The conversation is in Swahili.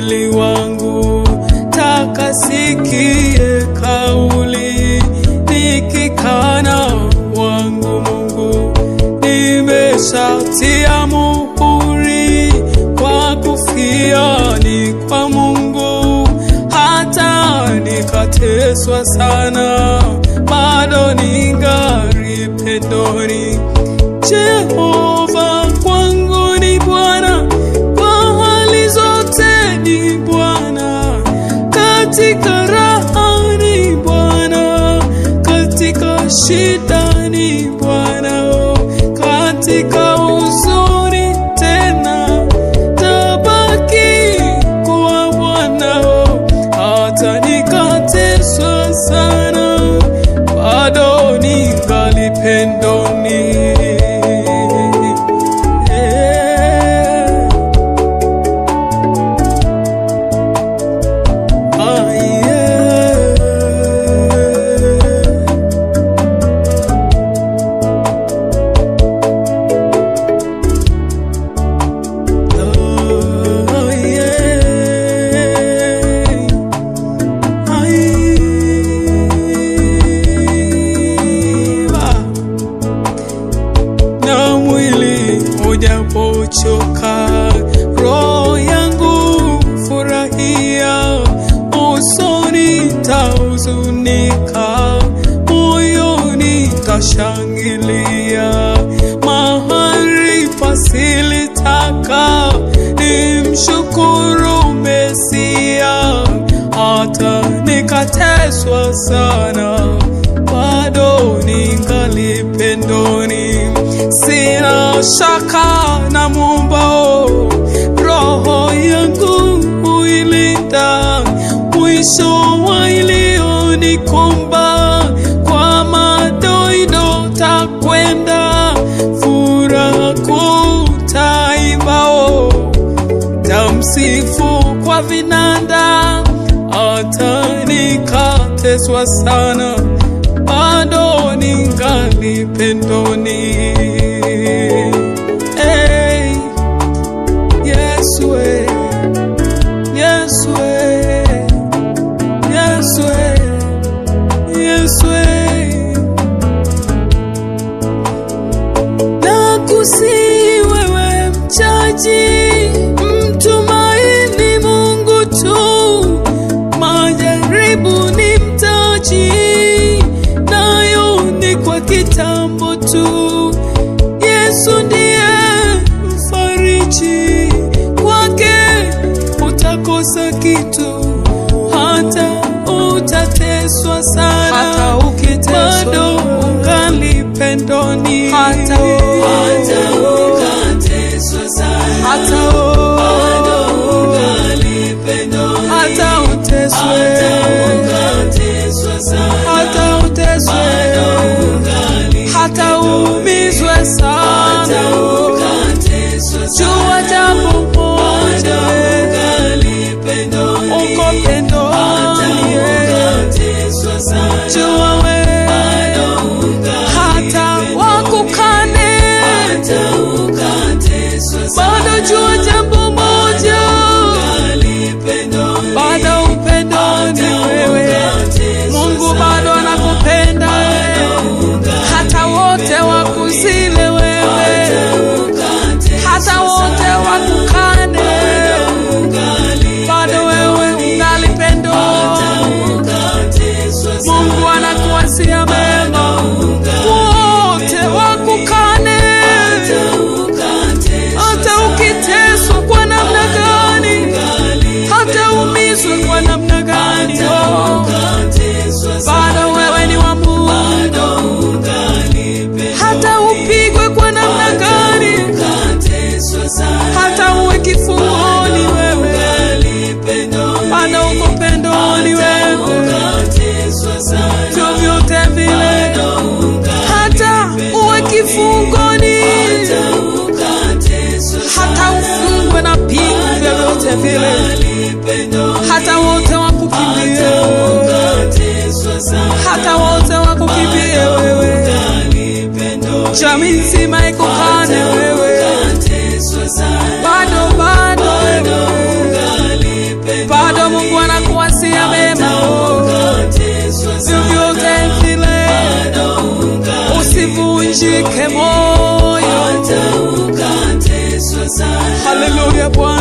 mwili wangu, takasikie kauli nikikana wangu Mungu. Nimeshatia muhuri kwa kufia ni kwa Mungu, hata nikateswa sana bado ningali pendoni. Jehova kwangu ni Bwana, kwa hali zote ni Bwana, katika raha ni Bwana, katika shida ni Bwana, katika huzuni tena tabaki kwa Bwana. Hata nikateswa sana bado ningali pendoni. Ujapochoka roho yangu furahia, usoni tahuzunika, moyoni tashangilia. Mahali pasilitaka nimshukuru Mesia, hata nikateswa sana bado ningali pendoni. Sina shaka na Muumba, roho yangu huilinda, mwisho wa iliyonikumba kwa madoido takwenda, furaha kutaimba, tamsifu kwa vinanda. Hata nikateswa sana bado ningali pendoni. Hey, Yesu, Yesu, Yesu, Yesu, nakusihi wewe mchaji, mtumaini Mungu tu, majaribu ni mtaji, nayo ni kwa kitambo tu. Yesu ndiye mfariji, kwake utakosa kitu, hata utateswa sana, hata ukiteswa bado ungali pendoni, hata ukateswa sana, hata bado ungali pendoni, hata uteswe, hata uteswe, hata umizwe sana, jua jambo moja, uko pendoni. Jua we hata wakukane, bado jua jambo moja, bado upendoni wewe. Mungu bado anakupenda, hata wote wakuzile wewe, hata wote wakukane, bado wewe ungali pendoni. Mungu anakuwasia mema, wote wakukane, hata ukiteswa kwa namna gani, hata umizwe kwa namna gani, bado wewe ni wa Mungu. Hata upigwe kwa namna gani, hata uwe kifungoni wewe, bado uko pendoni wewe. Vyovyote vile, hata uwe kifungoni, hata ufungwe na pingu, vyovyote vile, hata wote wakukimbie, hata wote wakukimbie wewe, jamii nzima ikukane wewe, bado wewe moyo. hata ukateswa sana. Haleluya Bwana.